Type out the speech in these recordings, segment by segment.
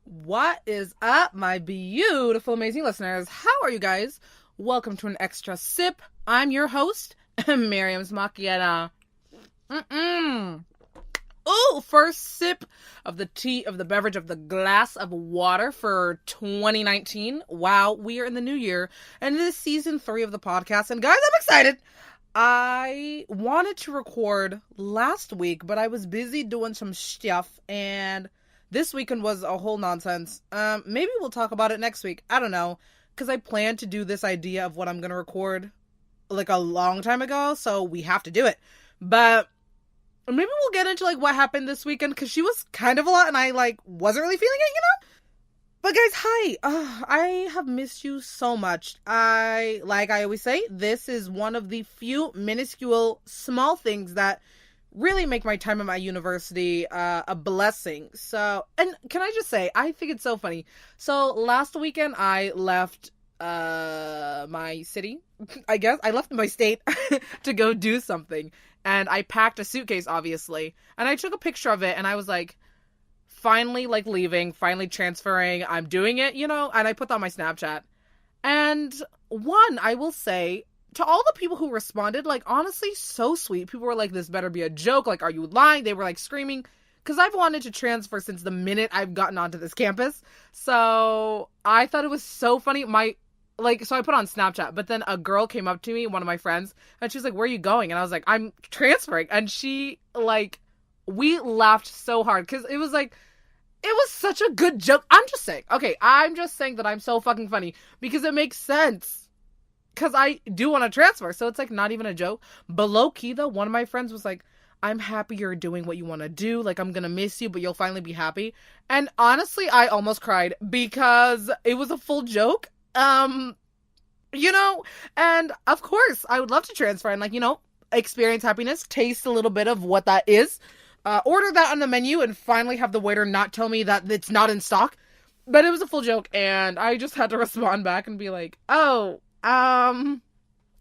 What is up, my beautiful, amazing listeners? How are you guys? Welcome to an extra sip. I'm your host, Miriam's Macchietta. Ooh, first sip of the tea, of the beverage, of the glass of water for 2019. Wow, we are in the new year, and this is season 3 of the podcast. And guys, I'm excited. I wanted to record last week, but I was busy doing some stuff, and this weekend was a whole nonsense. Maybe we'll talk about it next week. I don't know, because I planned to do this idea of what I'm gonna record like a long time ago, so we have to do it. But maybe we'll get into like what happened this weekend, because she was kind of a lot, and I like wasn't really feeling it. But guys, hi. I have missed you so much. Like I always say, this is one of the few minuscule small things that really make my time at my university a blessing. So, and can I just say, I think it's so funny. So last weekend I left my city, I guess. I left my state to go do something. And I packed a suitcase, obviously. And I took a picture of it, and I was like, finally, like, leaving, finally transferring, I'm doing it, and I put that on my Snapchat. And one, I will say, to all the people who responded, like, honestly, so sweet. People were like, this better be a joke, like, are you lying? They were, like, screaming, because I've wanted to transfer since the minute I've gotten onto this campus. So, I thought it was so funny. So I put on Snapchat, but then a girl came up to me, one of my friends, and she was like, where are you going? And I was like, I'm transferring. And she, like, we laughed so hard, because it was like, it was such a good joke. I'm just saying that I'm so fucking funny, because it makes sense, because I do want to transfer, so it's like not even a joke. But low-key though, one of my friends was like, I'm happy you're doing what you want to do, like, I'm gonna miss you, but you'll finally be happy. And honestly, I almost cried, because it was a full joke. And of course I would love to transfer and, like, experience happiness, taste a little bit of what that is. Order that on the menu and finally have the waiter not tell me that it's not in stock. But it was a full joke, and I just had to respond back and be like, oh,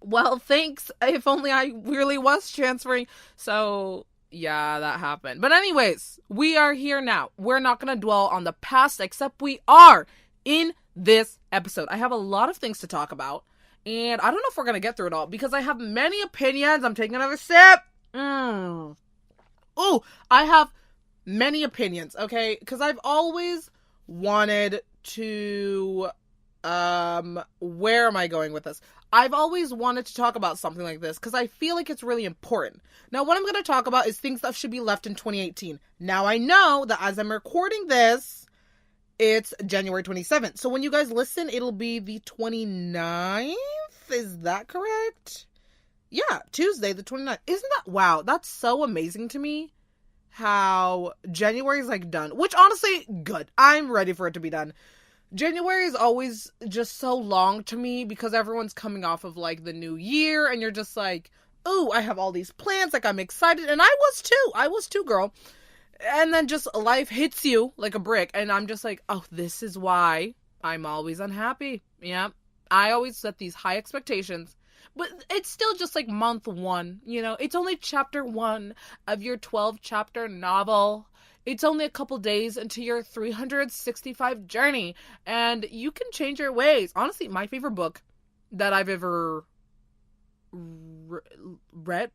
well, thanks. If only I really was transferring. So, yeah, that happened. But anyways, we are here now. We're not going to dwell on the past, except we are in this episode. I have a lot of things to talk about, and I don't know if we're going to get through it all, because I have many opinions. I'm taking another sip. Ooh, I have many opinions, okay? Because I've always wanted to, where am I going with this? I've always wanted to talk about something like this, because I feel like it's really important. Now, what I'm going to talk about is things that should be left in 2018. Now, I know that as I'm recording this, it's January 27th. So when you guys listen, it'll be the 29th? Is that correct? Yeah, Tuesday, the 29th. Isn't that, wow, that's so amazing to me how January is, like, done. Which, honestly, good. I'm ready for it to be done. January is always just so long to me, because everyone's coming off of, like, the new year, and you're just like, ooh, I have all these plans, like, I'm excited, and I was too, girl. And then just life hits you like a brick, and I'm just like, oh, this is why I'm always unhappy. Yeah, I always set these high expectations. But it's still just like month 1, It's only chapter 1 of your 12-chapter novel. It's only a couple days into your 365 journey. And you can change your ways. Honestly, my favorite book that I've ever read.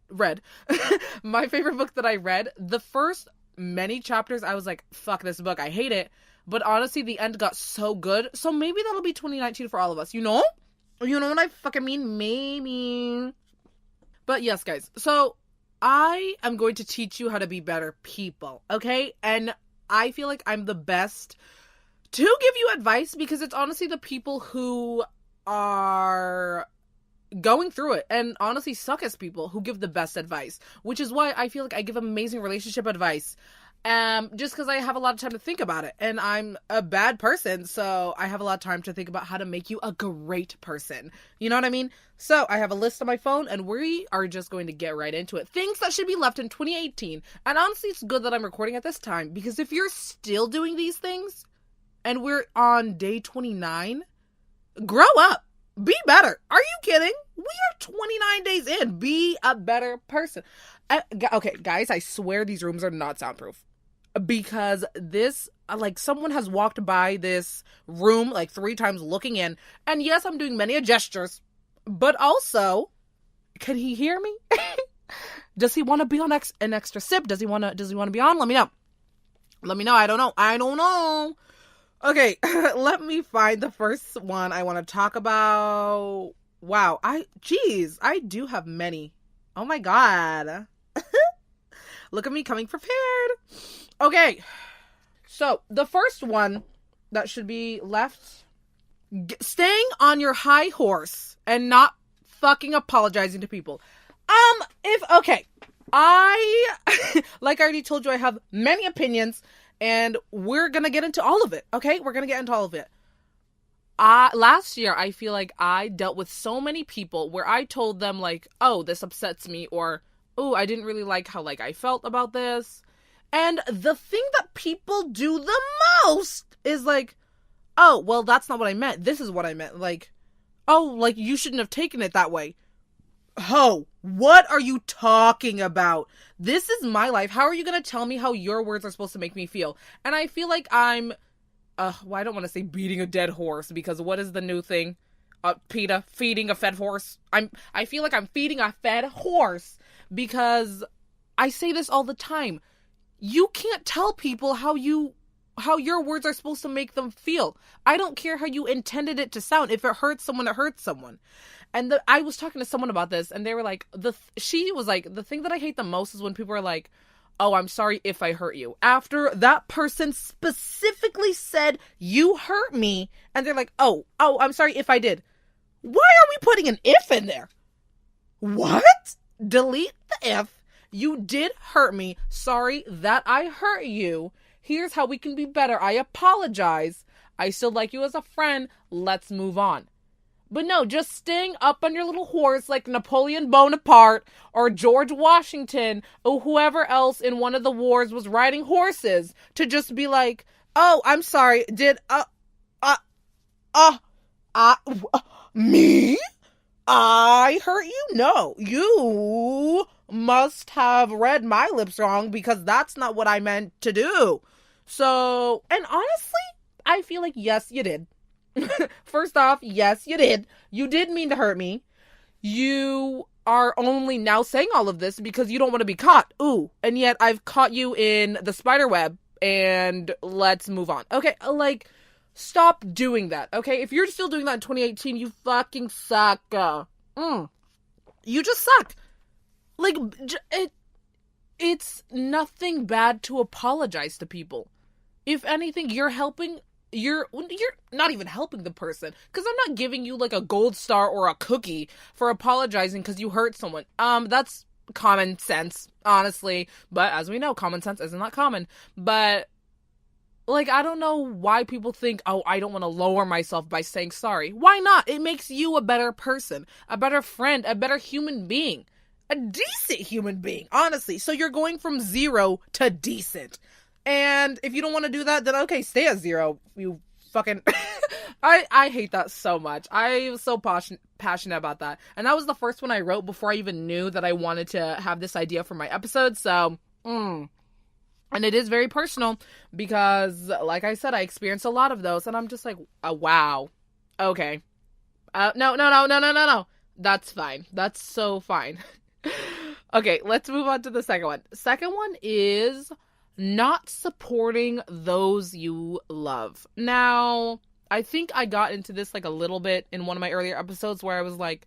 My favorite book that I read, the first many chapters, I was like, fuck this book, I hate it. But honestly, the end got so good. So maybe that'll be 2019 for all of us, You know what I fucking mean? Maybe. But yes, guys. So I am going to teach you how to be better people, okay? And I feel like I'm the best to give you advice, because it's honestly the people who are going through it and honestly suck as people who give the best advice, which is why I feel like I give amazing relationship advice. Just because I have a lot of time to think about it, and I'm a bad person, so I have a lot of time to think about how to make you a great person. You know what I mean? So I have a list on my phone, and we are just going to get right into it. Things that should be left in 2018. And honestly, it's good that I'm recording at this time, because if you're still doing these things, and we're on day 29, grow up. Be better. Are you kidding? We are 29 days in. Be a better person. Okay, guys, I swear these rooms are not soundproof. because this, like, someone has walked by this room like 3 times looking in, and yes, I'm doing many gestures, but also, can he hear me? Does he want to be on an extra sip? Does he want to be on? Let me know. I don't know. Okay, let me find the first one I want to talk about. Wow, I do have many. Oh my god. Look at me coming prepared. Okay, so the first one that should be left, staying on your high horse and not fucking apologizing to people. I, like I already told you, I have many opinions, and we're gonna get into all of it, okay? We're gonna get into all of it. Last year, I feel like I dealt with so many people where I told them, like, oh, this upsets me, or, oh, I didn't really like how, like, I felt about this. And the thing that people do the most is, like, oh, well, that's not what I meant. This is what I meant. Like, oh, like, you shouldn't have taken it that way. Ho, what are you talking about? This is my life. How are you going to tell me how your words are supposed to make me feel? And I feel like I'm, well, I don't want to say beating a dead horse, because what is the new thing? PETA, feeding a fed horse. I feel like I'm feeding a fed horse, because I say this all the time. You can't tell people how your words are supposed to make them feel. I don't care how you intended it to sound. If it hurts someone, it hurts someone. And I was talking to someone about this, and they were like, she was like, the thing that I hate the most is when people are like, oh, I'm sorry if I hurt you, after that person specifically said, you hurt me, and they're like, oh, I'm sorry if I did. Why are we putting an if in there? What? Delete the if. You did hurt me. Sorry that I hurt you. Here's how we can be better. I apologize. I still like you as a friend. Let's move on. But no, just staying up on your little horse like Napoleon Bonaparte or George Washington or whoever else in one of the wars was riding horses, to just be like, oh, I'm sorry. Me? I hurt you? No, you must have read my lips wrong, because that's not what I meant to do. So, and honestly, I feel like, yes, you did. First off, yes, you did. You did mean to hurt me. You are only now saying all of this because you don't want to be caught. Ooh, and yet I've caught you in the spider web, and let's move on. Okay, like, stop doing that, okay? If you're still doing that in 2018, you fucking suck. You just suck. Like, it's nothing bad to apologize to people. If anything, you're not even helping the person, because I'm not giving you like a gold star or a cookie for apologizing because you hurt someone. That's common sense, honestly, but as we know, common sense isn't that common. But like, I don't know why people think, oh, I don't want to lower myself by saying sorry. Why not? It makes you a better person, a better friend, a better human being, a decent human being, honestly. So you're going from 0 to decent. And if you don't want to do that, then okay, stay at 0. You fucking... I hate that so much. I was so passionate about that. And that was the first one I wrote before I even knew that I wanted to have this idea for my episode. So, And it is very personal because, like I said, I experienced a lot of those. And I'm just like, wow. Okay. No. That's fine. That's so fine. Okay, let's move on to the second one. Second one is not supporting those you love. Now, I think I got into this like a little bit in one of my earlier episodes where I was like,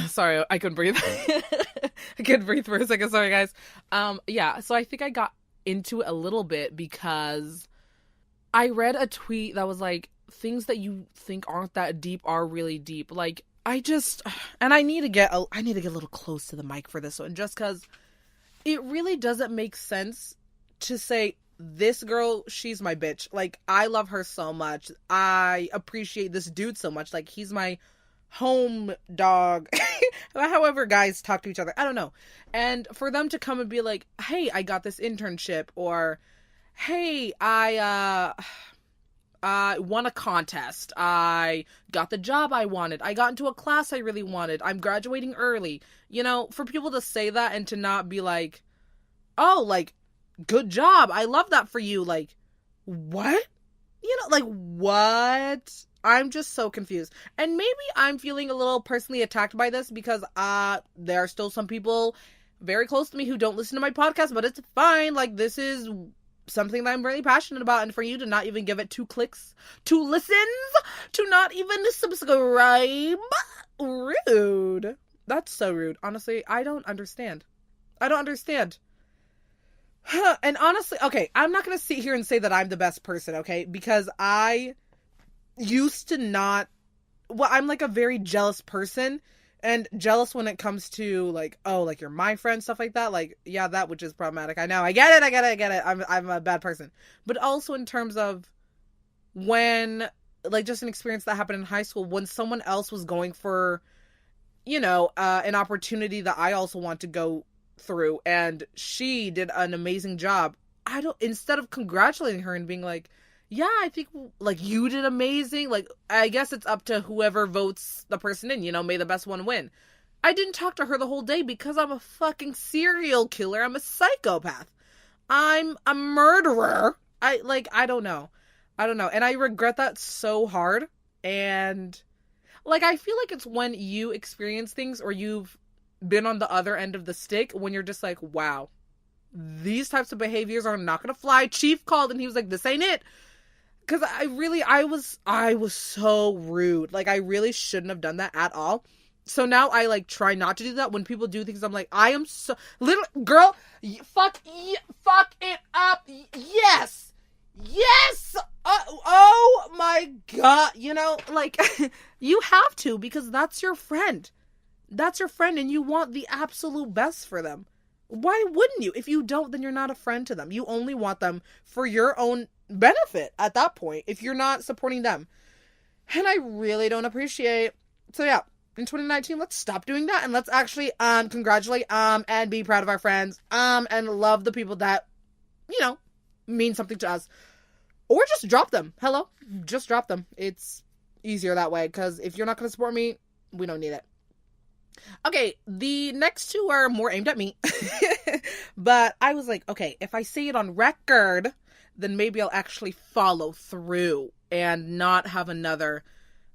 sorry, I couldn't breathe. I couldn't breathe for a second. Sorry, guys. Yeah, so I think I got into it a little bit because I read a tweet that was like, things that you think aren't that deep are really deep. Like, I need to get a little close to the mic for this one, just because it really doesn't make sense to say, this girl, she's my bitch. Like, I love her so much. I appreciate this dude so much. Like, he's my home dog. However guys talk to each other, I don't know. And for them to come and be like, hey, I got this internship, or hey, I won a contest. I got the job I wanted. I got into a class I really wanted. I'm graduating early. You know, for people to say that and to not be like, oh, like, good job. I love that for you. Like, what? You know, like, what? I'm just so confused. And maybe I'm feeling a little personally attacked by this because there are still some people very close to me who don't listen to my podcast, but it's fine. Like, this is something that I'm really passionate about, and for you to not even give it 2 clicks, 2 listens, to not even subscribe, rude. That's so rude. Honestly, I don't understand. I don't understand. And honestly, okay, I'm not gonna sit here and say that I'm the best person, okay? Because I used to not, well, I'm like a very jealous person, and jealous when it comes to like, oh, like you're my friend, stuff like that. Like, yeah, that which is problematic. I know, I get it. I'm a bad person. But also in terms of when, like, just an experience that happened in high school when someone else was going for, you know, an opportunity that I also want to go through, and she did an amazing job. Instead of congratulating her and being like, yeah, I think, like, you did amazing. Like, I guess it's up to whoever votes the person in, you know, may the best one win. I didn't talk to her the whole day because I'm a fucking serial killer. I'm a psychopath. I'm a murderer. I don't know. And I regret that so hard. And, like, I feel like it's when you experience things or you've been on the other end of the stick when you're just like, wow, these types of behaviors are not gonna fly. Chief called and he was like, this ain't it. Because I was so rude. Like, I really shouldn't have done that at all. So now I, like, try not to do that. When people do things, I'm like, I am so... Little girl, fuck it up. Yes! Yes! Oh my God. You know, like, you have to, because that's your friend. That's your friend, and you want the absolute best for them. Why wouldn't you? If you don't, then you're not a friend to them. You only want them for your own benefit at that point if you're not supporting them. And I really don't appreciate. So yeah, in 2019, let's stop doing that and let's actually congratulate and be proud of our friends and love the people that, you know, mean something to us. Or just drop them. Hello? Just drop them. It's easier that way, because if you're not going to support me, we don't need it. Okay, the next 2 are more aimed at me. But I was like, okay, if I say it on record, then maybe I'll actually follow through and not have another,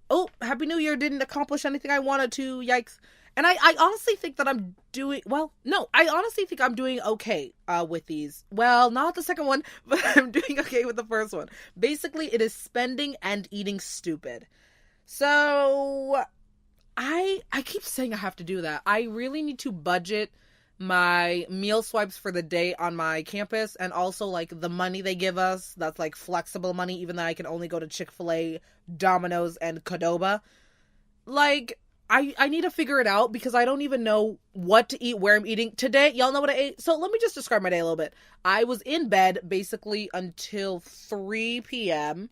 oh, Happy New Year, didn't accomplish anything I wanted to, yikes. And I honestly think that I'm doing, well, no, I honestly think I'm doing okay with these. Well, not the second one, but I'm doing okay with the first one. Basically, it is spending and eating stupid. So I keep saying I have to do that. I really need to budget my meal swipes for the day on my campus, and also, like, the money they give us, that's, like, flexible money, even though I can only go to Chick-fil-A, Domino's, and Qdoba. Like, I need to figure it out, because I don't even know what to eat, where I'm eating. Today, y'all know what I ate? So let me just describe my day a little bit. I was in bed, basically, until 3 p.m.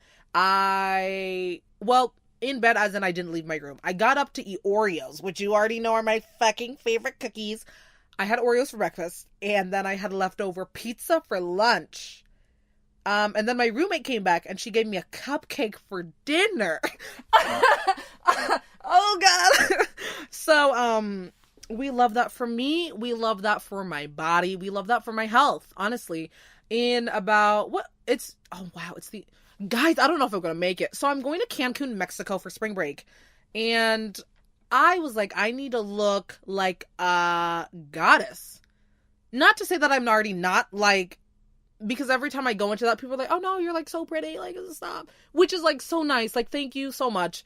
In bed as in I didn't leave my room. I got up to eat Oreos, which you already know are my fucking favorite cookies. I had Oreos for breakfast, and then I had leftover pizza for lunch. And then my roommate came back, and she gave me a cupcake for dinner. Oh, God. So, we love that for me. We love that for my body. We love that for my health, honestly. Guys, I don't know if I'm going to make it. So I'm going to Cancun, Mexico for spring break. And I was like, I need to look like a goddess. Not to say that I'm already not, like, because every time I go into that, people are like, oh no, you're, like, so pretty, like, stop. Which is, like, so nice. Like, thank you so much.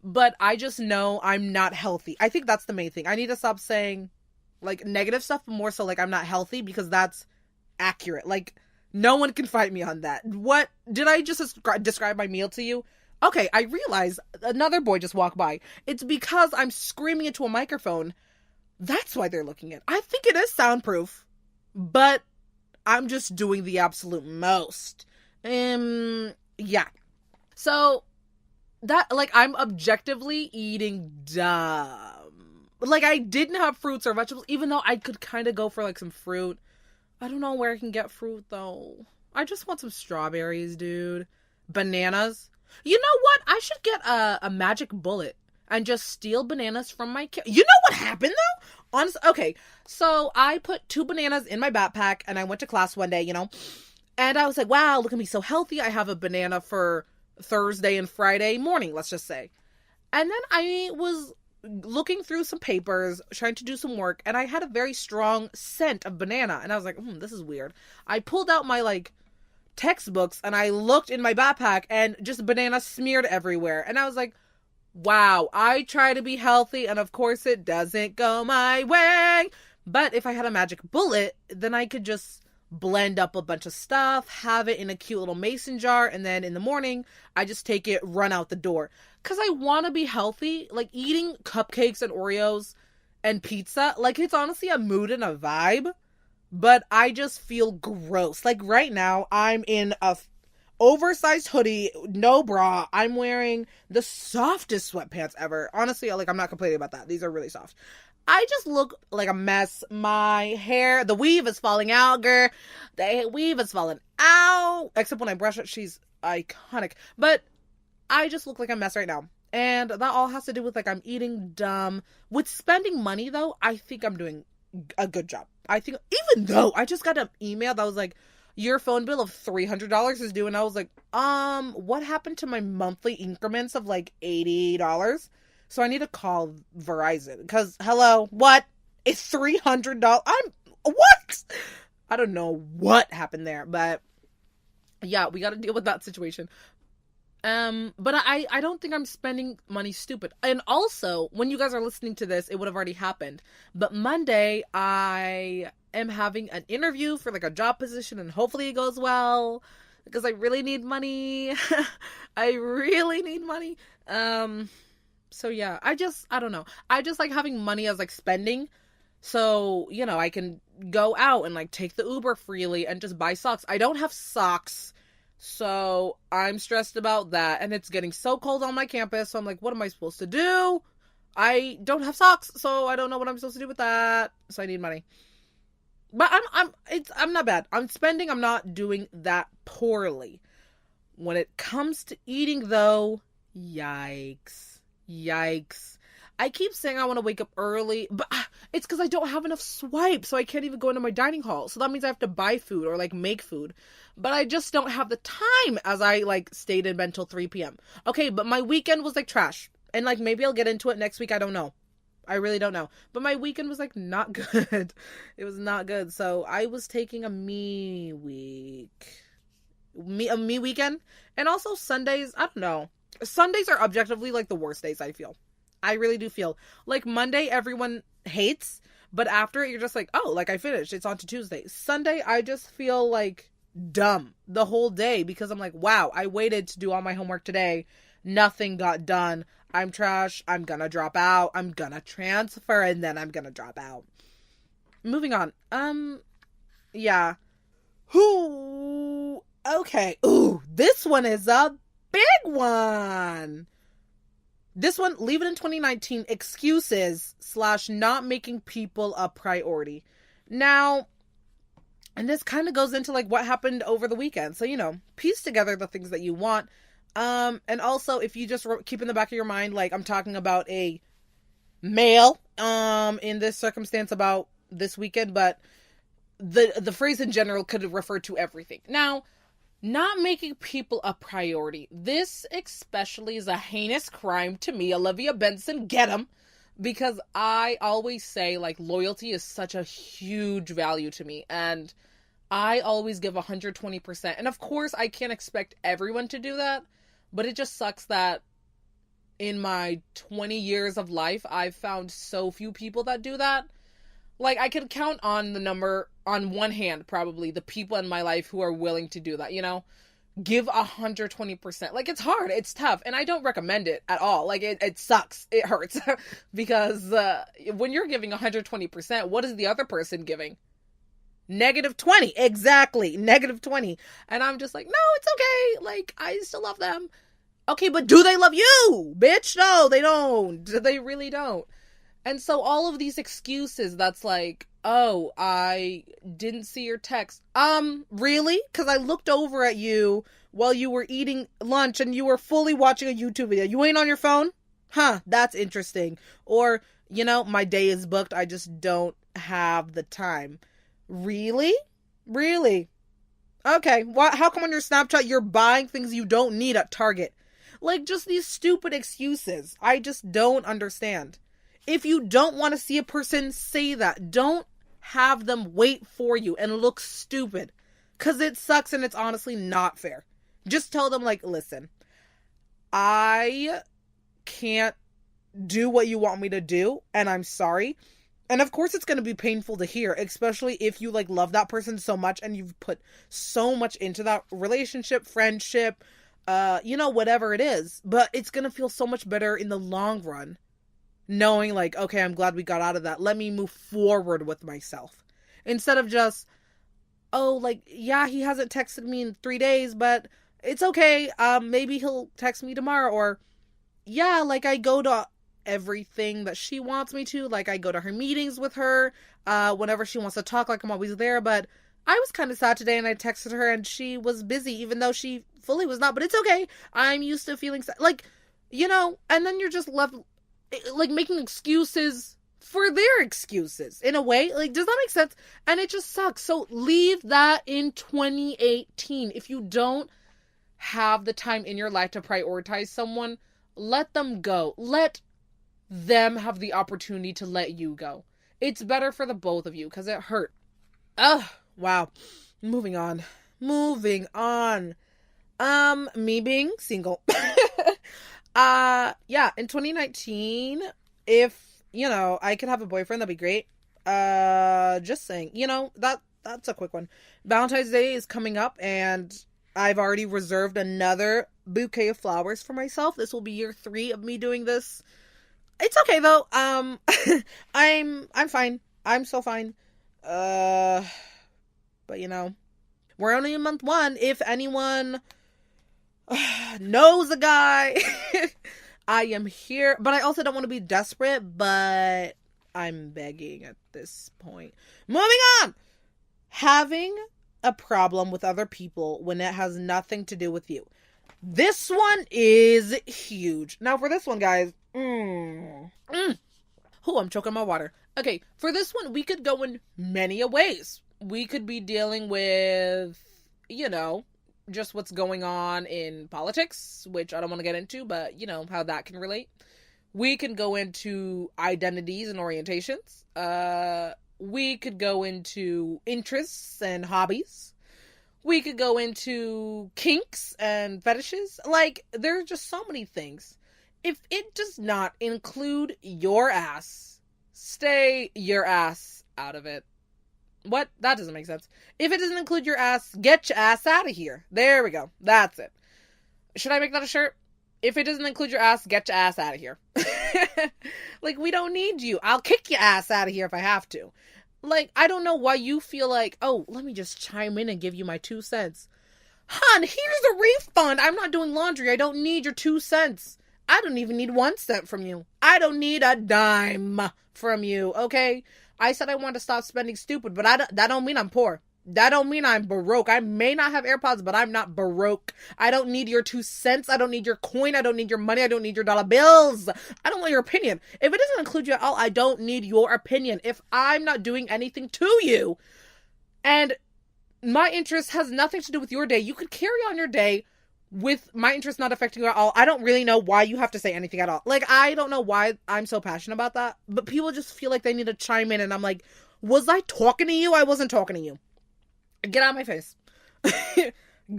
But I just know I'm not healthy. I think that's the main thing. I need to stop saying, like, negative stuff, but more so, like, I'm not healthy, because that's accurate. Like, no one can fight me on that. What? Did I just describe my meal to you? Okay, I realize another boy just walked by. It's because I'm screaming into a microphone. That's why they're looking at it. I think it is soundproof, but I'm just doing the absolute most. Yeah. So, that, like, I'm objectively eating dumb. Like, I didn't have fruits or vegetables, even though I could kind of go for, like, some fruit. I don't know where I can get fruit, though. I just want some strawberries, dude. bananas. You know what? I should get a magic bullet and just steal bananas from my kid. You know what happened though? Honestly, okay. So I put 2 bananas in my backpack and I went to class one day, and I was like, wow, look at me so healthy. I have a banana for Thursday and Friday morning, let's just say. And then I was looking through some papers, trying to do some work, and I had a very strong scent of banana. And I was like, this is weird. I pulled out my, textbooks, and I looked in my backpack, and just banana smeared everywhere. And I was like, wow, I try to be healthy, and of course it doesn't go my way. But if I had a magic bullet, then I could just blend up a bunch of stuff, have it in a cute little mason jar, and then in the morning, I just take it, run out the door. Because I want to be healthy. Like, eating cupcakes and Oreos and pizza, it's honestly a mood and a vibe. But I just feel gross. Like, right now, I'm in a oversized hoodie, no bra. I'm wearing the softest sweatpants ever. Honestly, I'm not complaining about that. These are really soft. I just look like a mess. My hair, the weave is falling out, girl. The weave is falling out. Except when I brush it, she's iconic. But I just look like a mess right now. And that all has to do with, I'm eating dumb. With spending money, though, I think I'm doing a good job. I think, even though I just got an email that was like, your phone bill of $300 is due. And I was like, what happened to my monthly increments of, $80? So I need to call Verizon because, hello, what? It's $300. What? I don't know what happened there, but yeah, we got to deal with that situation. But I don't think I'm spending money stupid. And also, when you guys are listening to this, it would have already happened. But Monday, I am having an interview for a job position, and hopefully it goes well because I really need money. I really need money. So yeah, I don't know. I just like having money as spending. So, I can go out and take the Uber freely and just buy socks. I don't have socks. So I'm stressed about that. And it's getting so cold on my campus. So I'm like, what am I supposed to do? I don't have socks. So I don't know what I'm supposed to do with that. So I need money. But I'm not bad. I'm spending. I'm not doing that poorly. When it comes to eating though, yikes. I keep saying I want to wake up early, but it's because I don't have enough swipes, so I can't even go into my dining hall. So that means I have to buy food or make food. But I just don't have the time, as I stayed in bed until 3 p.m. Okay, but my weekend was trash. And maybe I'll get into it next week. I don't know. I really don't know. But my weekend was not good. It was not good. So I was taking a me week. A me weekend. And also Sundays, I don't know. Sundays are objectively the worst days, I feel. I really do feel. Monday, everyone hates, but after it, you're just oh, I finished. It's on to Tuesday. Sunday, I just feel dumb the whole day because I'm wow, I waited to do all my homework today. Nothing got done. I'm trash. I'm gonna drop out. I'm gonna transfer, and then I'm gonna drop out. Moving on. Yeah. Okay. Ooh, this one is a big one. This one, leave it in 2019, excuses / not making people a priority. Now, and this kind of goes into what happened over the weekend. So, piece together the things that you want. And also, if you just keep in the back of your mind, I'm talking about a male, in this circumstance about this weekend, but the phrase in general could refer to everything. Now, not making people a priority. This especially is a heinous crime to me. Olivia Benson, get him. Because I always say, loyalty is such a huge value to me. And I always give 120%. And of course, I can't expect everyone to do that. But it just sucks that in my 20 years of life, I've found so few people that do that. I could count on the number on one hand, probably, the people in my life who are willing to do that, give 120%. It's hard. It's tough. And I don't recommend it at all. It sucks. It hurts. Because when you're giving 120%, what is the other person giving? -20. Exactly. -20. And I'm just no, it's okay. I still love them. Okay, but do they love you? Bitch, no, they don't. They really don't. And so all of these excuses that's like, oh, I didn't see your text. Really? Because I looked over at you while you were eating lunch and you were fully watching a YouTube video. You ain't on your phone? Huh, that's interesting. Or, my day is booked. I just don't have the time. Really? Really? Okay, how come on your Snapchat you're buying things you don't need at Target? Like, just these stupid excuses. I just don't understand. If you don't want to see a person, say that. Don't have them wait for you and look stupid. Because it sucks and it's honestly not fair. Just tell them, like, listen, I can't do what you want me to do, and I'm sorry. And of course it's going to be painful to hear, especially if you, like, love that person so much and you've put so much into that relationship, friendship, whatever it is. But it's going to feel so much better in the long run. Knowing, like, okay, I'm glad we got out of that. Let me move forward with myself. Instead of just, oh, like, yeah, he hasn't texted me in 3 days, but it's okay. Maybe he'll text me tomorrow. Or, yeah, like, I go to everything that she wants me to. Like, I go to her meetings with her. Whenever she wants to talk, like, I'm always there. But I was kind of sad today and I texted her and she was busy, even though she fully was not. But it's okay. I'm used to feeling sad. Like, and then you're just left, like, making excuses for their excuses in a way. Like, does that make sense? And it just sucks. So leave that in 2018. If you don't have the time in your life to prioritize someone, let them go. Let them have the opportunity to let you go. It's better for the both of you because it hurt. Ugh, wow. Moving on. Me being single. In 2019, if, I could have a boyfriend, that'd be great. Just saying, that's a quick one. Valentine's Day is coming up and I've already reserved another bouquet of flowers for myself. This will be year 3 of me doing this. It's okay though. I'm fine. I'm so fine. But we're only in month 1. If anyone knows a guy, I am here. But I also don't want to be desperate, but I'm begging at this point. Moving on! Having a problem with other people when it has nothing to do with you. This one is huge. Now for this one, guys, I'm choking on my water. Okay, for this one, we could go in many a ways. We could be dealing with, just what's going on in politics, which I don't want to get into, but, how that can relate. We can go into identities and orientations. We could go into interests and hobbies. We could go into kinks and fetishes. Like, there are just so many things. If it does not include your ass, stay your ass out of it. What? That doesn't make sense. If it doesn't include your ass, get your ass out of here. There we go. That's it. Should I make that a shirt? If it doesn't include your ass, get your ass out of here. Like, we don't need you. I'll kick your ass out of here if I have to. Like, I don't know why you feel like, oh, let me just chime in and give you my 2 cents. Hon, here's a refund. I'm not doing laundry. I don't need your 2 cents. I don't even need 1 cent from you. I don't need a dime from you, okay? I said I want to stop spending stupid, but that don't mean I'm poor. That don't mean I'm Baroque. I may not have AirPods, but I'm not Baroque. I don't need your 2 cents. I don't need your coin. I don't need your money. I don't need your dollar bills. I don't want your opinion. If it doesn't include you at all, I don't need your opinion. If I'm not doing anything to you, and my interest has nothing to do with your day, you could carry on your day with my interest not affecting you at all. I don't really know why you have to say anything at all. Like, I don't know why I'm so passionate about that, but people just feel like they need to chime in, and I'm like, was I talking to you? I wasn't talking to you. Get out of my face.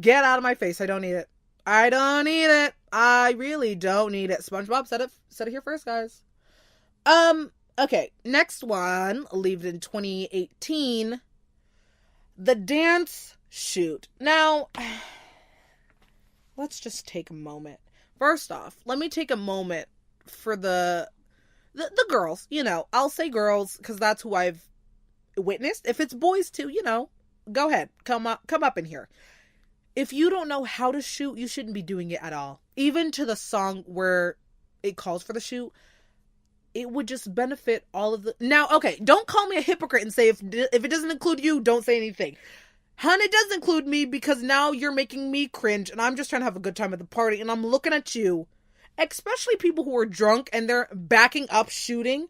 Get out of my face. I don't need it. I don't need it. I really don't need it. SpongeBob said it here first, guys. Okay. Next one, leaved in 2018. The dance shoot. Now, let's just take a moment. First off, let me take a moment for the girls. I'll say girls because that's who I've witnessed. If it's boys too, go ahead. Come up in here. If you don't know how to shoot, you shouldn't be doing it at all. Even to the song where it calls for the shoot. it would just benefit all of the... Now, okay, don't call me a hypocrite and say if it doesn't include you, don't say anything. Hun, it does include me because now you're making me cringe and I'm just trying to have a good time at the party and I'm looking at you, especially people who are drunk and they're backing up shooting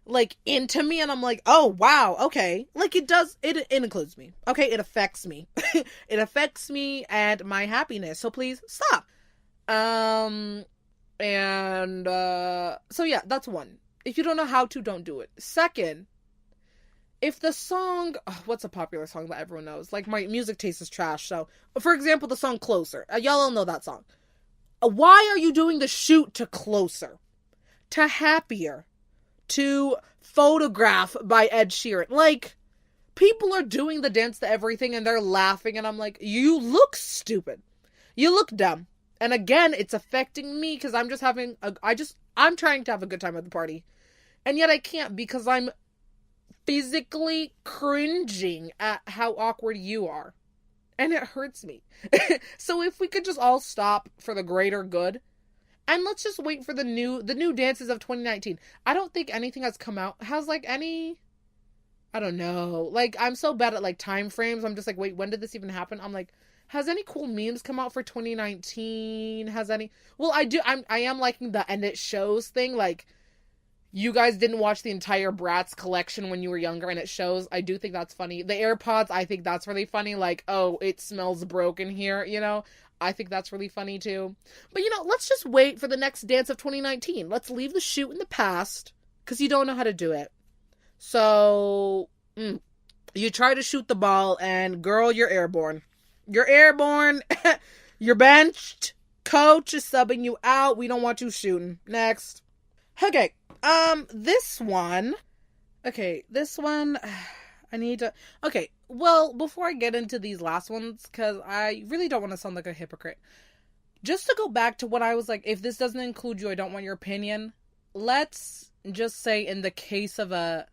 like into me and I'm like, oh wow, okay. Like it includes me. Okay, it affects me. It affects me and my happiness. So please stop. So yeah, that's one. If you don't know how to, don't do it. Second, if the song, what's a popular song that everyone knows? Like, my music taste is trash. So, for example, the song Closer. Y'all all know that song. Why are you doing the shoot to Closer? To Happier? To Photograph by Ed Sheeran? Like, people are doing the dance to everything and they're laughing and I'm like, you look stupid. You look dumb. And again, it's affecting me because I'm trying to have a good time at the party. And yet I can't because I'm physically cringing at how awkward you are. And it hurts me. So if we could just all stop for the greater good. And let's just wait for the new dances of 2019. I don't think anything has come out. Has like any... I don't know. Like, I'm so bad at like time frames. I'm just like, wait, when did this even happen? I'm like, has any cool memes come out for 2019? Has any... Well, I am liking the End It Shows thing. Like, you guys didn't watch the entire Bratz collection when you were younger and it shows. I do think that's funny. The AirPods, I think that's really funny. Like, oh, it smells broken here, you know? I think that's really funny too. But, you know, let's just wait for the next dance of 2019. Let's leave the shoot in the past because you don't know how to do it. So, you try to shoot the ball and, girl, you're airborne. You're airborne. You're benched. Coach is subbing you out. We don't want you shooting. Next. Okay. This one, I need to, okay, well, before I get into these last ones, because I really don't want to sound like a hypocrite, just to go back to what I was like, if this doesn't include you, I don't want your opinion, let's just say in the case of a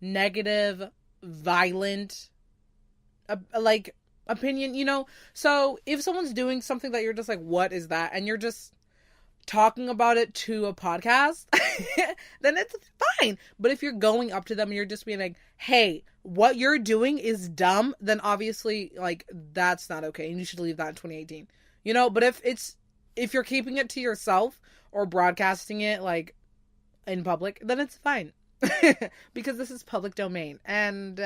negative, violent, like, opinion, you know, so if someone's doing something that you're just like, what is that, and you're just talking about it to a podcast, then it's fine. But if you're going up to them and you're just being like, hey, what you're doing is dumb, then obviously, like, that's not okay. And you should leave that in 2018. You know, but if you're keeping it to yourself or broadcasting it, like, in public, then it's fine. Because this is public domain and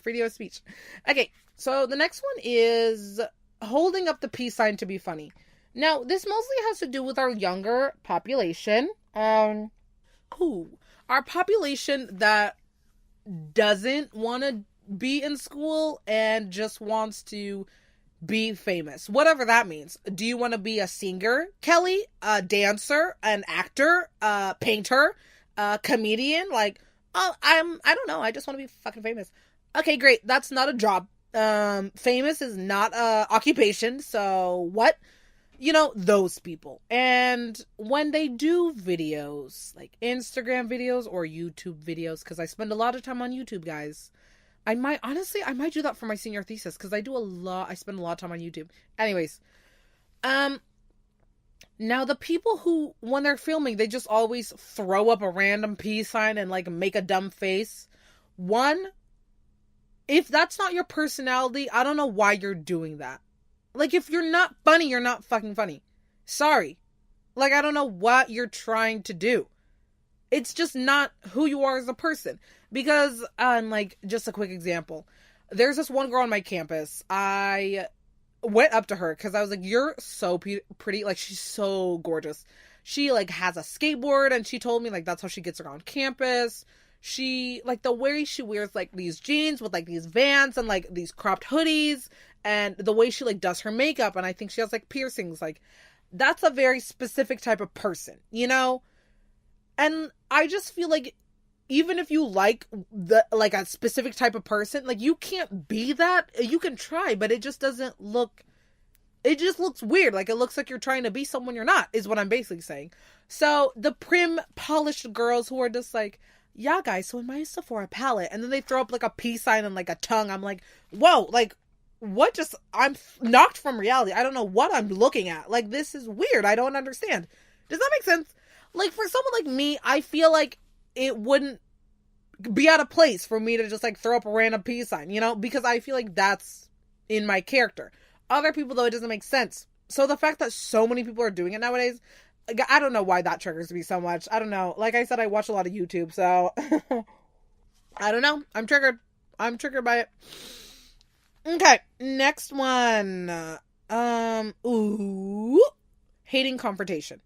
freedom of speech. Okay, so the next one is holding up the peace sign to be funny. Now, this mostly has to do with our younger population. Our population that doesn't want to be in school and just wants to be famous. Whatever that means. Do you want to be a singer, Kelly? A dancer? An actor? A painter? A comedian? Like, oh, I don't know. I just want to be fucking famous. Okay, great. That's not a job. Famous is not a occupation. So what? You know, those people. And when they do videos, like Instagram videos or YouTube videos, because I spend a lot of time on YouTube, guys. I might do that for my senior thesis, because I spend a lot of time on YouTube. Anyways, now the people who, when they're filming, they just always throw up a random peace sign and, like, make a dumb face. One, if that's not your personality, I don't know why you're doing that. Like, if you're not funny, you're not fucking funny. Sorry. Like, I don't know what you're trying to do. It's just not who you are as a person. Because, like, just a quick example. There's this one girl on my campus. I went up to her because I was like, you're so pretty. Like, she's so gorgeous. She, like, has a skateboard, and she told me, like, that's how she gets around campus. She, like, the way she wears, like, these jeans with, like, these Vans and, like, these cropped hoodies, and the way she, like, does her makeup, and I think she has, like, piercings, like, that's a very specific type of person, you know? And I just feel like even if you like a specific type of person, like, you can't be that. You can try, but it just doesn't look, it just looks weird. Like, it looks like you're trying to be someone you're not, is what I'm basically saying. So the prim, polished girls who are just like, yeah, guys, so in my Sephora palette, and then they throw up, like, a peace sign and, like, a tongue. I'm like, whoa, like, what just, I'm knocked from reality. I don't know what I'm looking at. Like, this is weird. I don't understand. Does that make sense? like, for someone like me, I feel like it wouldn't be out of place for me to just, like, throw up a random peace sign, you know? Because I feel like that's in my character. Other people, though, it doesn't make sense. So the fact that so many people are doing it nowadays, I don't know why that triggers me so much. I don't know. Like I said, I watch a lot of YouTube, so I don't know. I'm triggered. I'm triggered by it. Okay, next one. Hating confrontation.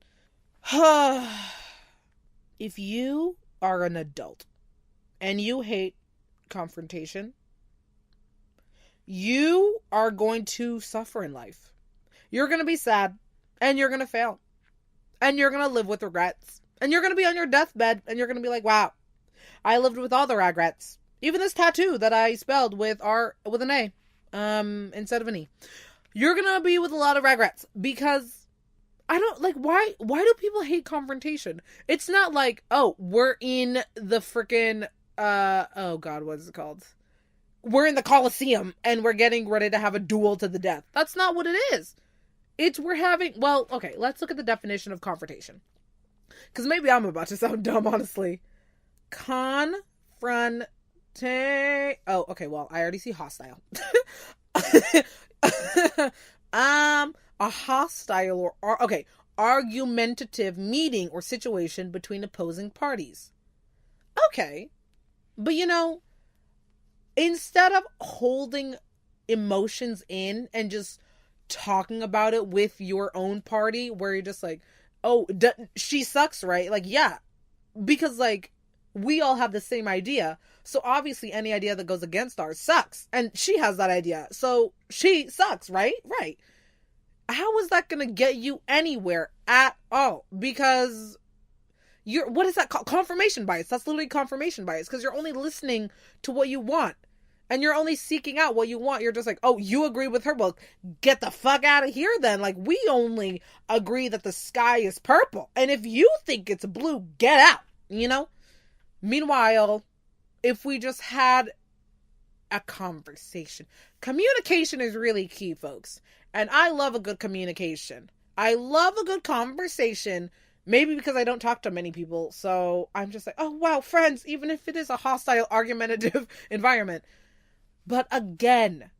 If you are an adult and you hate confrontation, you are going to suffer in life. You're going to be sad, and you're going to fail, and you're going to live with regrets, and you're going to be on your deathbed, and you're going to be like, wow, I lived with all the regrets. Even this tattoo that I spelled with an A, instead of an E. You're going to be with a lot of regrets, because I don't, like, why do people hate confrontation? It's not like, oh, we're in the freaking, oh God, what is it called? We're in the Coliseum, and we're getting ready to have a duel to the death. That's not what it is. It's well, okay, let's look at the definition of confrontation. Because maybe I'm about to sound dumb, honestly. Oh, okay, well, I already see hostile. A hostile or okay, argumentative meeting or situation between opposing parties. Okay. But instead of holding emotions in and just talking about it with your own party, where you're just like, oh, she sucks, right? Like, yeah, because, like, we all have the same idea, so obviously any idea that goes against ours sucks, and she has that idea, so she sucks, right? How is that gonna get you anywhere at all? Because what is that called? Confirmation bias. That's literally confirmation bias, because you're only listening to what you want. And you're only seeking out what you want. You're just like, oh, you agree with her? Well, get the fuck out of here then. Like, we only agree that the sky is purple. And if you think it's blue, get out, Meanwhile, if we just had a conversation. Communication is really key, folks. And I love a good communication. I love a good conversation. Maybe because I don't talk to many people. So I'm just like, oh, wow, friends, even if it is a hostile, argumentative environment. But again,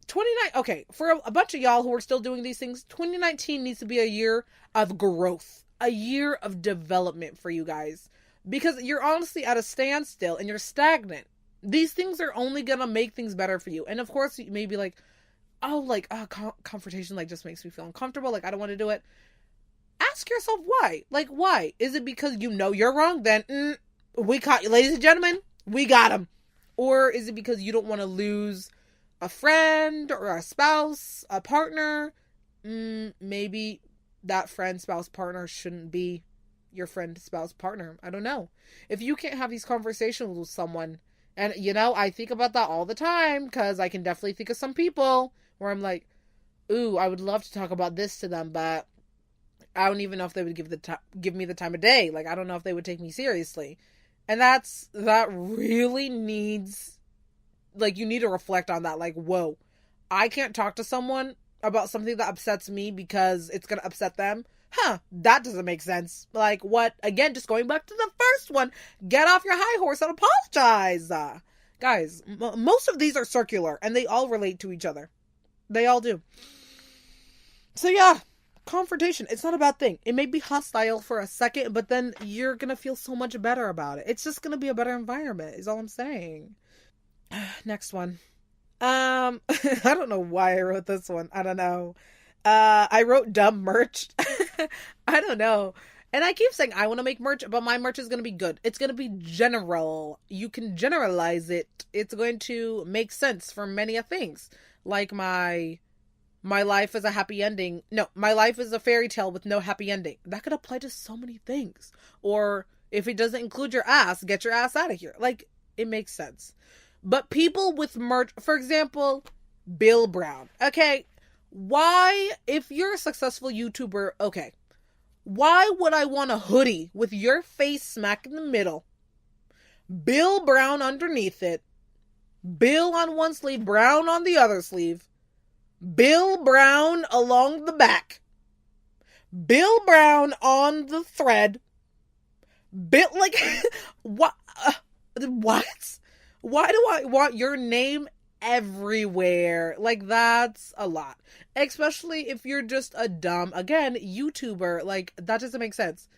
for a bunch of y'all who are still doing these things, 2019 needs to be a year of growth, a year of development for you guys, because you're honestly at a standstill and you're stagnant. These things are only going to make things better for you. And of course, you may be like, confrontation, like, just makes me feel uncomfortable. Like, I don't want to do it. Ask yourself why. Like, why? Is it because you're wrong? Then we caught you, ladies and gentlemen. We got him. Or is it because you don't want to lose a friend or a spouse, a partner? Maybe that friend, spouse, partner shouldn't be your friend, spouse, partner. I don't know. If you can't have these conversations with someone, and I think about that all the time, because I can definitely think of some people where I'm like, ooh, I would love to talk about this to them, but I don't even know if they would give me the time of day. Like, I don't know if they would take me seriously. And that really needs, like, you need to reflect on that. Like, whoa, I can't talk to someone about something that upsets me because it's going to upset them. That doesn't make sense. Like, what? Again, just going back to the first one, get off your high horse and apologize. Guys, most of these are circular and they all relate to each other. They all do. So yeah. Confrontation, it's not a bad thing. It may be hostile for a second, but then you're gonna feel so much better about it. It's just gonna be a better environment, is all I'm saying. Next one. I don't know why I wrote this one. I don't know. I wrote dumb merch. I don't know. And I keep saying I want to make merch, but my merch is going to be good. It's going to be general. You can generalize it. It's going to make sense for many things. Like my life is a happy ending. No, my life is a fairy tale with no happy ending. That could apply to so many things. Or if it doesn't include your ass, get your ass out of here. Like, it makes sense. But people with merch, for example, Bill Brown. Okay, why, if you're a successful YouTuber, okay, why would I want a hoodie with your face smack in the middle, Bill Brown underneath it, Bill on one sleeve, Brown on the other sleeve, Bill Brown along the back, Bill Brown on the thread, Bit like what? What? Why do I want your name everywhere? Like, that's a lot. Especially if you're just a dumb, again, YouTuber. Like, that doesn't make sense.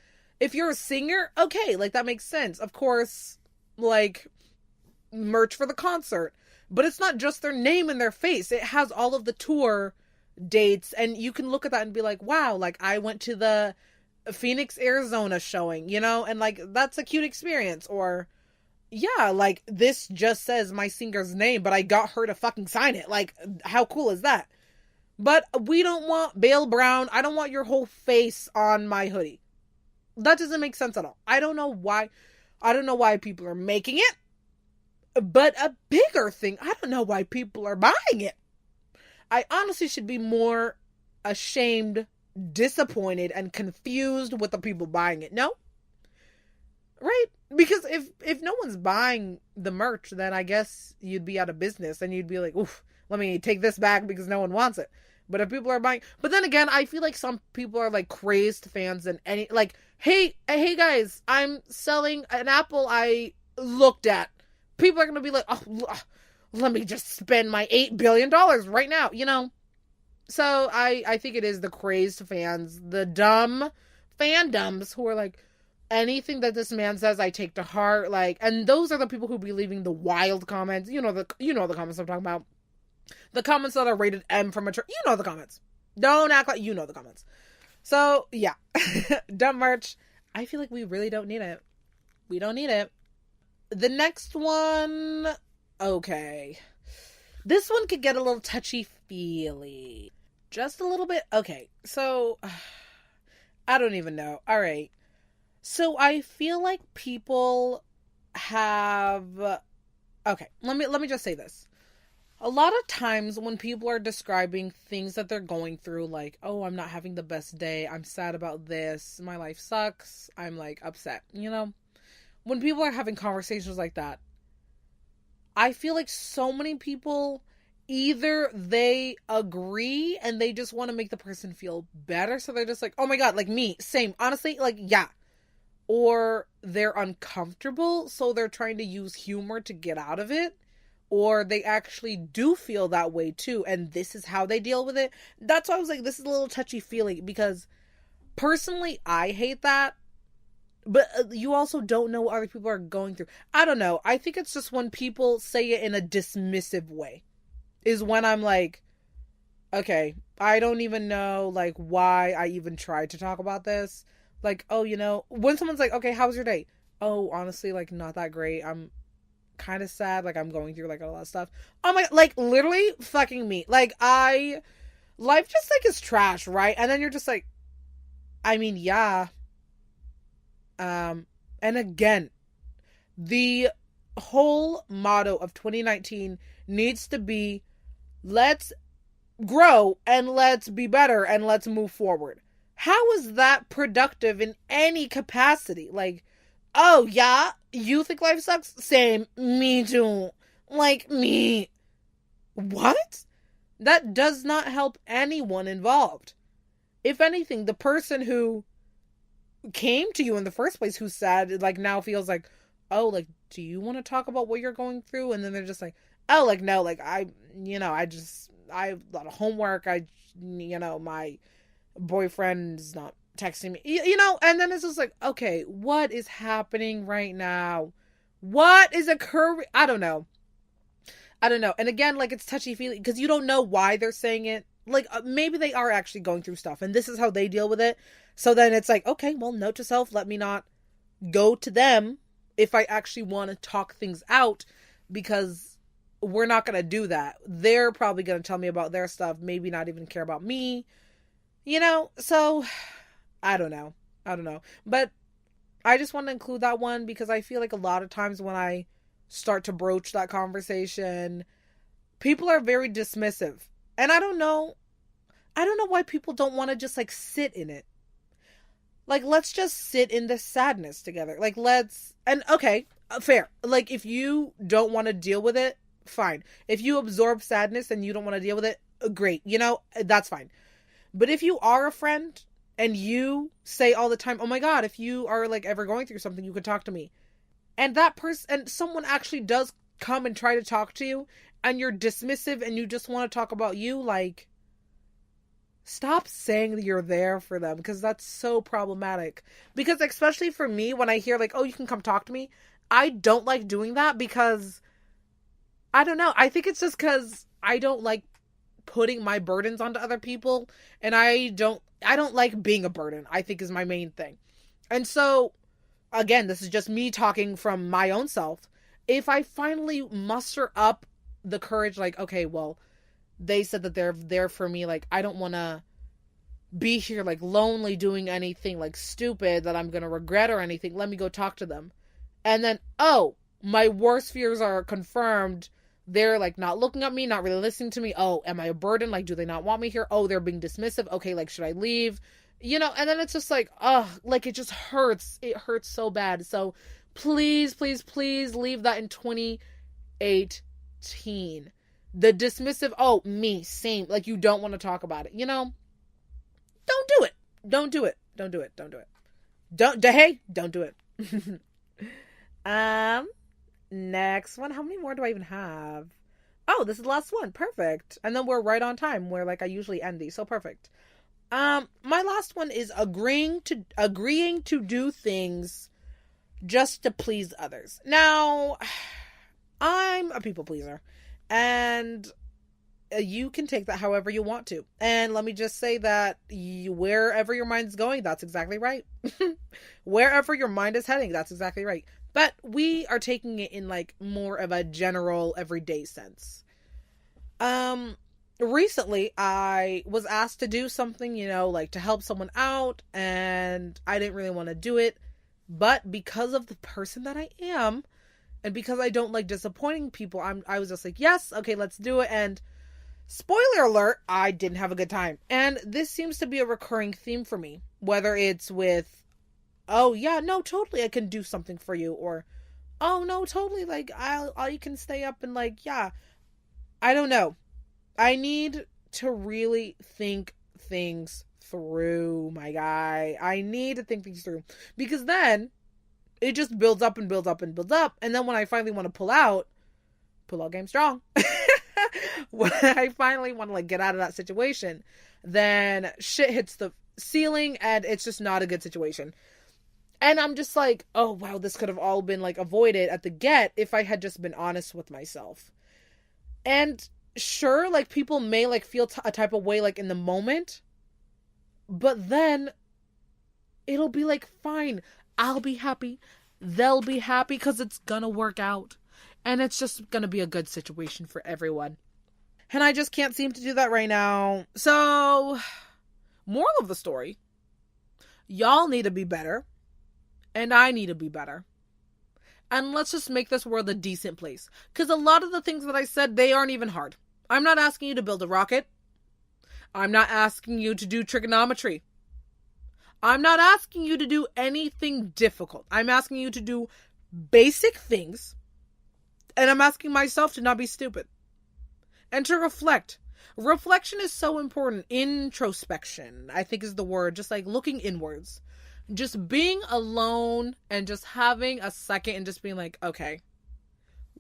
If you're a singer, okay, like, that makes sense. Of course, like, merch for the concert. But it's not just their name and their face. It has all of the tour dates, and you can look at that and be like, wow, like, I went to the Phoenix, Arizona showing, you know? And, like, that's a cute experience. Or, yeah, like, this just says my singer's name, but I got her to fucking sign it. Like, how cool is that? But we don't want Bale Brown. I don't want your whole face on my hoodie. That doesn't make sense at all. I don't know why. I don't know why people are making it. But a bigger thing, I don't know why people are buying it. I honestly should be more ashamed, disappointed, and confused with the people buying it. No? Right? Because if no one's buying the merch, then I guess you'd be out of business and you'd be like, oof, let me take this back because no one wants it. But if people are buying, but then again, I feel like some people are like crazed fans and any, like, hey guys, I'm selling an apple I looked at. People are going to be like, oh, let me just spend my $8 billion right now, you know? So I think it is the crazed fans, the dumb fandoms who are like, anything that this man says, I take to heart. Like, and those are the people who be leaving the wild comments. You know the comments I'm talking about. The comments that are rated M for mature. You know the comments. Don't act like you know the comments. So, yeah. Dumb merch. I feel like we really don't need it. We don't need it. The next one. Okay. This one could get a little touchy-feely. Just a little bit. Okay. So, I don't even know. All right. So, I feel like people have... Okay. Let me just say this. A lot of times when people are describing things that they're going through, like, oh, I'm not having the best day, I'm sad about this, my life sucks, I'm, like, upset, you know? When people are having conversations like that, I feel like so many people, either they agree and they just want to make the person feel better, so they're just like, oh my god, like me, same, honestly, like, yeah. Or they're uncomfortable, so they're trying to use humor to get out of it. Or they actually do feel that way too, and this is how they deal with it. That's why I was like, this is a little touchy-feely, because personally, I hate that. But you also don't know what other people are going through. I don't know. I think it's just when people say it in a dismissive way is when I'm like, okay, I don't even know, like, why I even tried to talk about this. Like, oh, you know, when someone's like, okay, how was your day? Oh, honestly, like, not that great. I'm kind of sad, like, I'm going through, like, a lot of stuff. Oh my, like, literally fucking me. Like, life just, like, is trash, right? And then you're just like, I mean, yeah. And again, the whole motto of 2019 needs to be, let's grow and let's be better and let's move forward. How is that productive in any capacity? Like, oh, yeah, you think life sucks? Same. Me too. Like, me. What? That does not help anyone involved. If anything, the person who came to you in the first place who's sad, like, now feels like, oh, like, do you want to talk about what you're going through? And then they're just like, oh, like, no, like, I have a lot of homework. My boyfriend is not texting me, you know, and then it's just like, okay, what is happening right now? What is occurring? I don't know. And again, like, it's touchy-feely because you don't know why they're saying it. Like, maybe they are actually going through stuff and this is how they deal with it. So then it's like, okay, well, note to self, let me not go to them if I actually want to talk things out, because we're not going to do that. They're probably going to tell me about their stuff, maybe not even care about me, you know? So I don't know. But I just want to include that one because I feel like a lot of times when I start to broach that conversation, people are very dismissive. And I don't know why people don't want to just, like, sit in it. Like, let's just sit in the sadness together. Like, okay, fair. Like, if you don't want to deal with it, fine. If you absorb sadness and you don't want to deal with it, great. You know, that's fine. But if you are a friend And you say all the time, oh my God, if you are like ever going through something, you could talk to me. And that person, and someone actually does come and try to talk to you, and you're dismissive and you just want to talk about you, like, stop saying that you're there for them, because that's so problematic. Because especially for me, when I hear like, oh, you can come talk to me, I don't like doing that because, I don't know, I think it's just because I don't like putting my burdens onto other people, and I don't like being a burden, I think is my main thing. And so, again, this is just me talking from my own self. If I finally muster up the courage, like, okay, well, they said that they're there for me, like, I don't want to be here, like, lonely doing anything, like, stupid that I'm going to regret or anything. Let me go talk to them. And then, oh, my worst fears are confirmed. They're, like, not looking at me, not really listening to me. Oh, am I a burden? Like, do they not want me here? Oh, they're being dismissive. Okay, like, should I leave? You know, and then it's just like, ugh, like, it just hurts. It hurts so bad. So please, please, please leave that in 2018. The dismissive, oh, me, same. Like, you don't want to talk about it. You know, don't do it. Don't do it. Don't do it. Don't do it. Don't do it. Next one. How many more do I even have? Oh, this is the last one. Perfect. And then we're right on time, where like I usually end these. So perfect. My last one is agreeing to do things just to please others. Now, I'm a people pleaser, and you can take that however you want to. And let me just say that wherever your mind's going, that's exactly right. Wherever your mind is heading, that's exactly right. But we are taking it in like more of a general everyday sense. Recently I was asked to do something, you know, like to help someone out, and I didn't really want to do it, but because of the person that I am, and because I don't like disappointing people, I was just like, yes, okay, let's do it. And spoiler alert, I didn't have a good time. And this seems to be a recurring theme for me, whether it's with, oh yeah, no, totally, I can do something for you, or, oh no, totally, like, you can stay up and like, yeah, I don't know. I need to really think things through, my guy. I need to think things through, because then it just builds up and builds up and builds up. And then when I finally want to pull out game strong. When I finally want to like get out of that situation, then shit hits the ceiling and it's just not a good situation. And I'm just like, oh wow, this could have all been like avoided at the get if I had just been honest with myself. And sure, like people may like feel a type of way like in the moment, but then it'll be like, fine, I'll be happy, they'll be happy, because it's gonna work out. And it's just gonna be a good situation for everyone. And I just can't seem to do that right now. So, moral of the story, y'all need to be better. And I need to be better. And let's just make this world a decent place. Because a lot of the things that I said, they aren't even hard. I'm not asking you to build a rocket. I'm not asking you to do trigonometry. I'm not asking you to do anything difficult. I'm asking you to do basic things. And I'm asking myself to not be stupid. And to reflect. Reflection is so important. Introspection, I think, is the word. Just like looking inwards. Just being alone and just having a second and just being like, okay,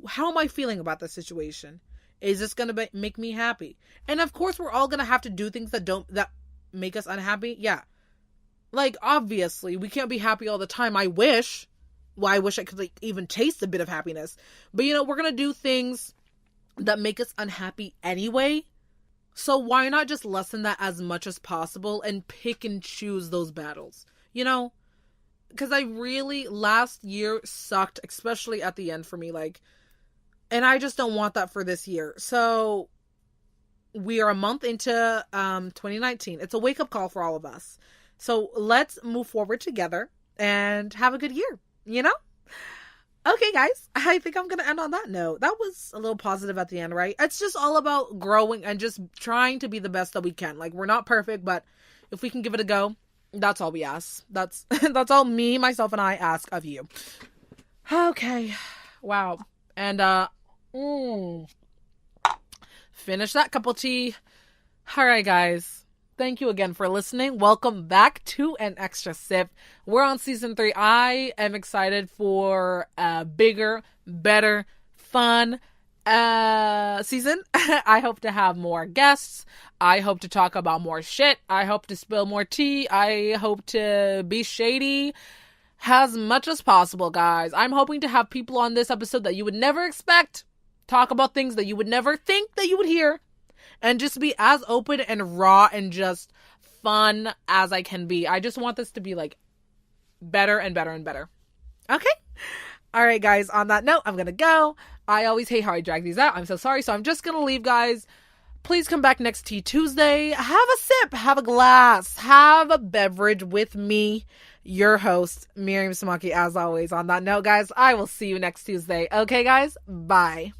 how am I feeling about this situation? Is this going to make me happy? And of course, we're all going to have to do things that make us unhappy. Yeah. Like, obviously, we can't be happy all the time. I wish I could like even taste a bit of happiness. But, you know, we're going to do things that make us unhappy anyway. So why not just lessen that as much as possible and pick and choose those battles? You know, because last year sucked, especially at the end for me, like, and I just don't want that for this year. So we are a month into 2019. It's a wake-up call for all of us. So let's move forward together and have a good year, you know? Okay, guys, I think I'm going to end on that note. That was a little positive at the end, right? It's just all about growing and just trying to be the best that we can. Like, we're not perfect, but if we can give it a go, that's all we ask. That's all me, myself, and I ask of you. Okay. Wow. And, finish that cup of tea. All right, guys. Thank you again for listening. Welcome back to An Extra Sip. We're on season 3. I am excited for a bigger, better, fun season. I hope to have more guests. I hope to talk about more shit. I hope to spill more tea. I hope to be shady as much as possible, guys. I'm hoping to have people on this episode that you would never expect, talk about things that you would never think that you would hear, and just be as open and raw and just fun as I can be. I just want this to be like better and better and better. Okay? All right, guys. On that note, I'm going to go. I always hate how I drag these out. I'm so sorry. So I'm just going to leave, guys. Please come back next Tea Tuesday. Have a sip. Have a glass. Have a beverage with me, your host, Miriam Samaki, as always. On that note, guys, I will see you next Tuesday. Okay, guys? Bye.